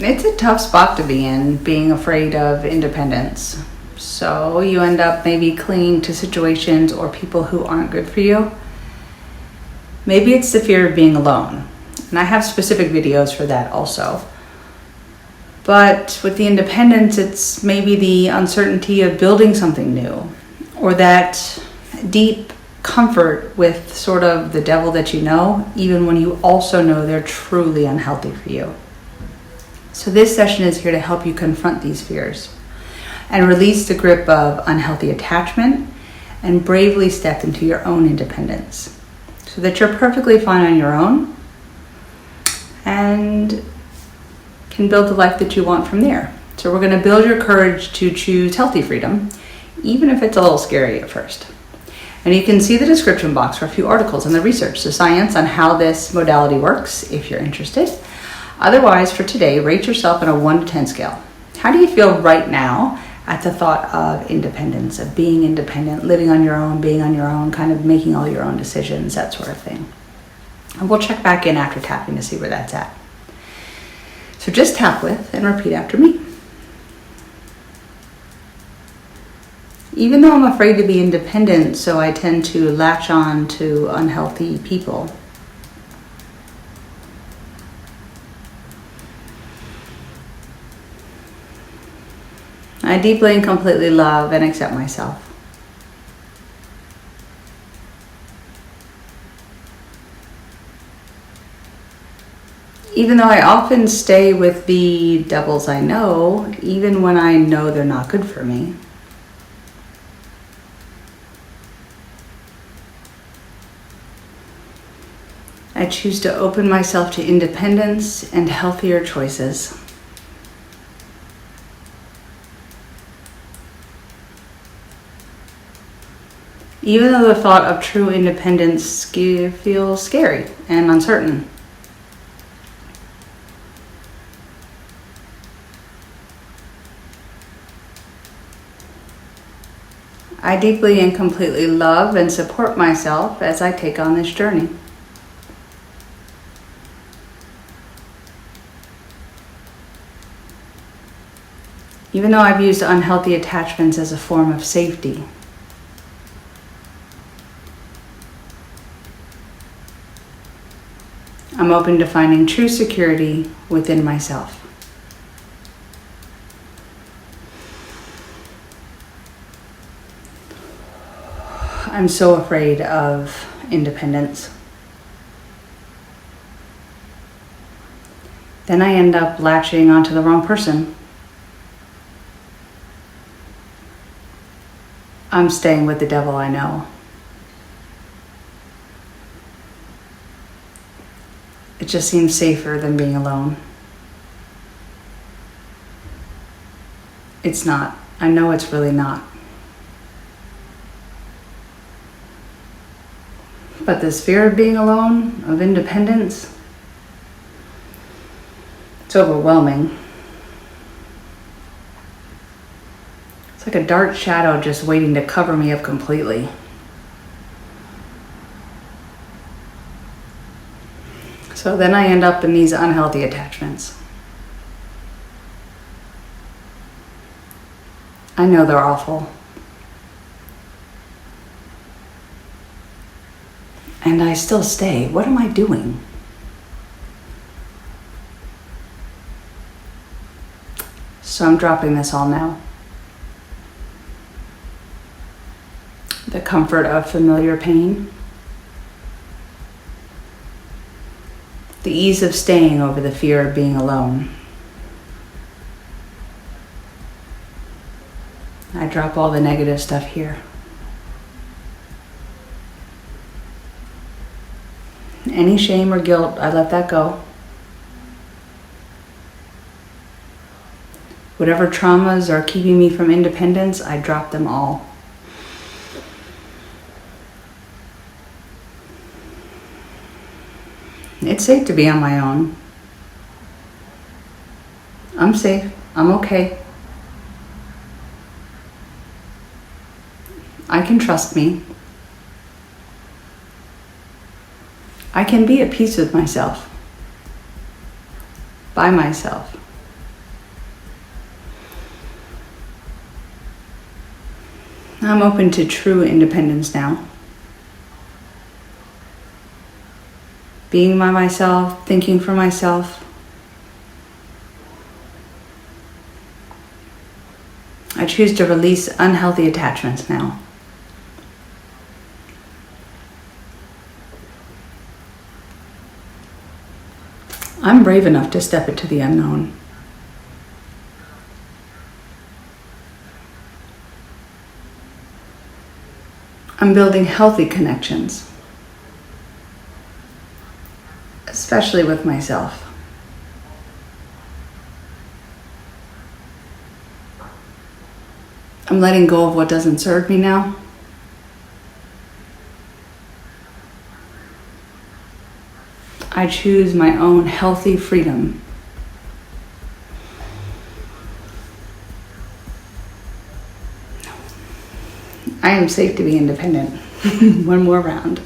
It's a tough spot to be in, being afraid of independence. So you end up maybe clinging to situations or people who aren't good for you. Maybe it's the fear of being alone. And I have specific videos for that also. But with the independence, it's maybe the uncertainty of building something new, or that deep comfort with sort of the devil that you know, even when you also know they're truly unhealthy for you. So this session is here to help you confront these fears and release the grip of unhealthy attachment and bravely step into your own independence so that you're perfectly fine on your own and can build the life that you want from there. So we're going to build your courage to choose healthy freedom, even if it's a little scary at first. And you can see the description box for a few articles on the research, the science on how this modality works, if you're interested. Otherwise, for today, rate yourself on a 1 to 10 scale. How do you feel right now at the thought of independence, of being independent, living on your own, being on your own, kind of making all your own decisions, that sort of thing? And we'll check back in after tapping to see where that's at. So just tap with and repeat after me. Even though I'm afraid to be independent, so I tend to latch on to unhealthy people. I deeply and completely love and accept myself. Even though I often stay with the devils I know, even when I know they're not good for me. I choose to open myself to independence and healthier choices. Even though the thought of true independence feels scary and uncertain. I deeply and completely love and support myself as I take on this journey. Even though I've used unhealthy attachments as a form of safety. I'm open to finding true security within myself. I'm so afraid of independence. Then I end up latching onto the wrong person. I'm staying with the devil I know. It just seems safer than being alone. It's not. I know it's really not. But this fear of being alone, of independence, it's overwhelming. It's like a dark shadow just waiting to cover me up completely. So then I end up in these unhealthy attachments. I know they're awful. And I still stay. What am I doing? So I'm dropping this all now. The comfort of familiar pain. The ease of staying over the fear of being alone. I drop all the negative stuff here. Any shame or guilt, I let that go. Whatever traumas are keeping me from independence, I drop them all. It's safe to be on my own. I'm safe. I'm okay. I can trust me. I can be at peace with myself, by myself, I'm open to true independence now. Being by myself, thinking for myself. I choose to release unhealthy attachments now. I'm brave enough to step into the unknown. I'm building healthy connections, especially with myself. I'm letting go of what doesn't serve me now. I choose my own healthy freedom. I am safe to be independent. One more round.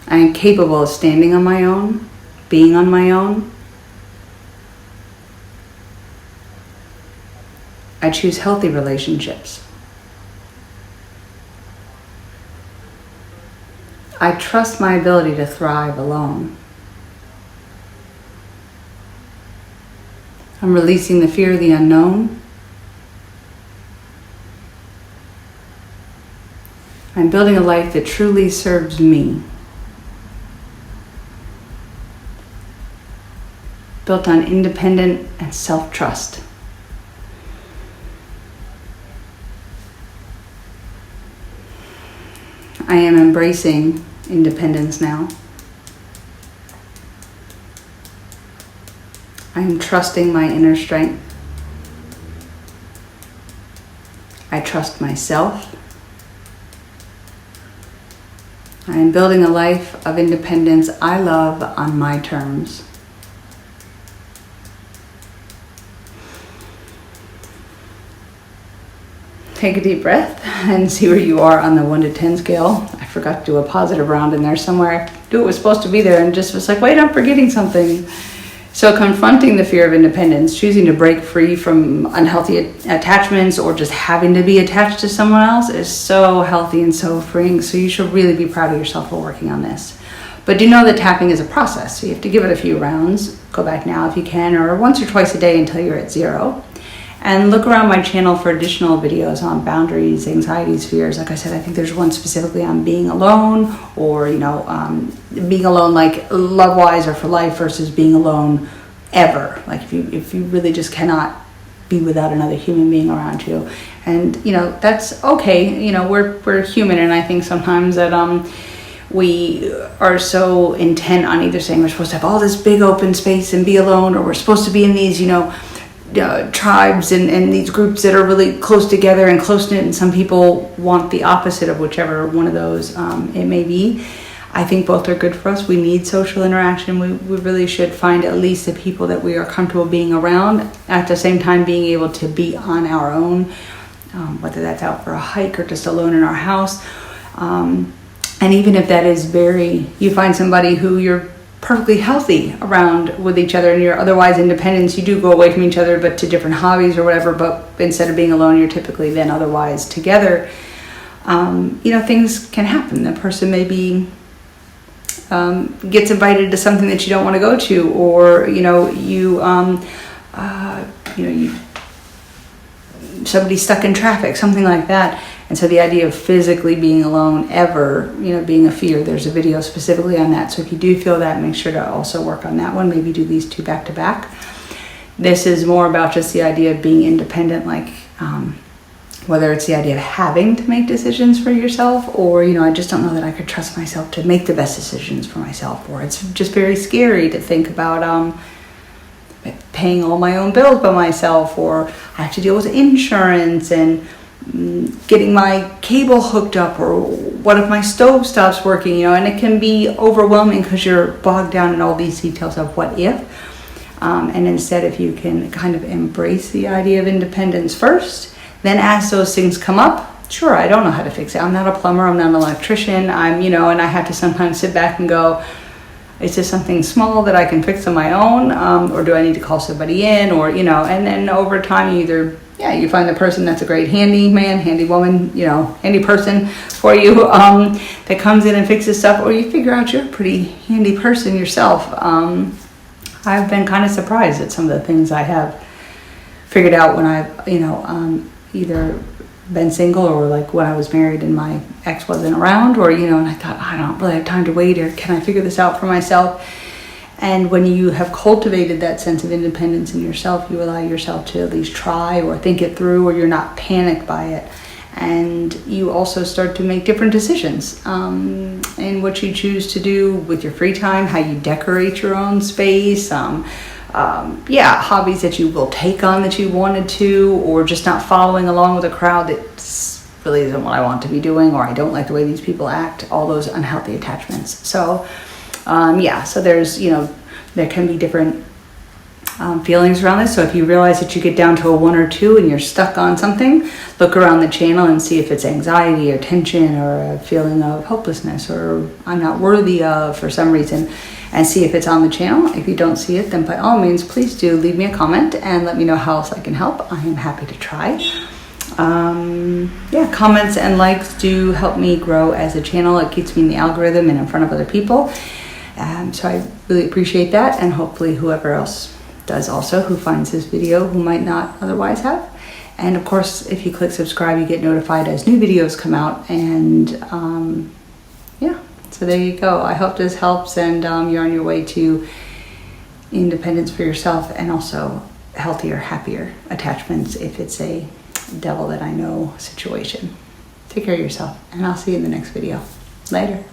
I am capable of standing on my own, being on my own. I choose healthy relationships. I trust my ability to thrive alone. I'm releasing the fear of the unknown. I'm building a life that truly serves me. Built on independent and self-trust. I am embracing independence now. I am trusting my inner strength. I trust myself. I am building a life of independence I love on my terms. Take a deep breath and see where you are on the 1 to 10 scale. I forgot to do a positive round in there somewhere. I knew it was supposed to be there and just was like, wait, I'm forgetting something. So confronting the fear of independence, choosing to break free from unhealthy attachments or just having to be attached to someone else is so healthy and so freeing. So you should really be proud of yourself for working on this. But do know that tapping is a process. So you have to give it a few rounds. Go back now if you can, or once or twice a day until you're at 0. And look around my channel for additional videos on boundaries, anxieties, fears. Like I said, I think there's one specifically on being alone, or being alone like love-wise or for life versus being alone ever. Like if you really just cannot be without another human being around you. And that's okay. We're human, and I think sometimes that we are so intent on either saying we're supposed to have all this big open space and be alone, or we're supposed to be in these tribes and these groups that are really close together and close-knit, and some people want the opposite of whichever one of those it may be. I think both are good for us. We need social interaction. We really should find at least the people that we are comfortable being around, at the same time being able to be on our own, whether that's out for a hike or just alone in our house. And even if that is you find somebody who you're perfectly healthy around with each other, and you're otherwise independent, you do go away from each other but to different hobbies or whatever, but instead of being alone you're typically then otherwise together. Things can happen. The person maybe gets invited to something that you don't want to go to, or somebody's stuck in traffic, something like that. And so the idea of physically being alone ever, being a fear, there's a video specifically on that. So if you do feel that, make sure to also work on that one. Maybe do these 2 back to back. This is more about just the idea of being independent, like whether it's the idea of having to make decisions for yourself, or, I just don't know that I could trust myself to make the best decisions for myself, or it's just very scary to think about paying all my own bills by myself, or I have to deal with insurance and getting my cable hooked up, or what if my stove stops working, and it can be overwhelming because you're bogged down in all these details of what if. And instead, if you can kind of embrace the idea of independence first, then as those things come up, sure, I don't know how to fix it. I'm not a plumber, I'm not an electrician, and I have to sometimes sit back and go, is this something small that I can fix on my own? Or do I need to call somebody in? Or, and then over time you either, yeah, you find the person that's a great handy man, handy woman, you know, handy person for you, that comes in and fixes stuff, or you figure out you're a pretty handy person yourself. I've been kind of surprised at some of the things I have figured out when I've, you know, either been single or like when I was married and my ex wasn't around, or, you know, and I thought, I don't really have time to wait, or can I figure this out for myself? And when you have cultivated that sense of independence in yourself, you allow yourself to at least try or think it through, or you're not panicked by it. And you also start to make different decisions in what you choose to do with your free time, how you decorate your own space, hobbies that you will take on that you wanted to, or just not following along with a crowd that really isn't what I want to be doing, or I don't like the way these people act, all those unhealthy attachments. So so there's, you know, there can be different feelings around this. So if you realize that you get down to a 1 or 2 and you're stuck on something, look around the channel and see if it's anxiety or tension or a feeling of hopelessness or I'm not worthy of for some reason, and see if it's on the channel. If you don't see it, then by all means, please do leave me a comment and let me know how else I can help. I am happy to try. Comments and likes do help me grow as a channel. It keeps me in the algorithm and in front of other people. So I really appreciate that, and hopefully whoever else does also, who finds this video who might not otherwise have. And of course, if you click subscribe, you get notified as new videos come out. And so there you go. I hope this helps, and you're on your way to independence for yourself, and also healthier, happier attachments if it's a devil that I know situation. Take care of yourself, and I'll see you in the next video. Later.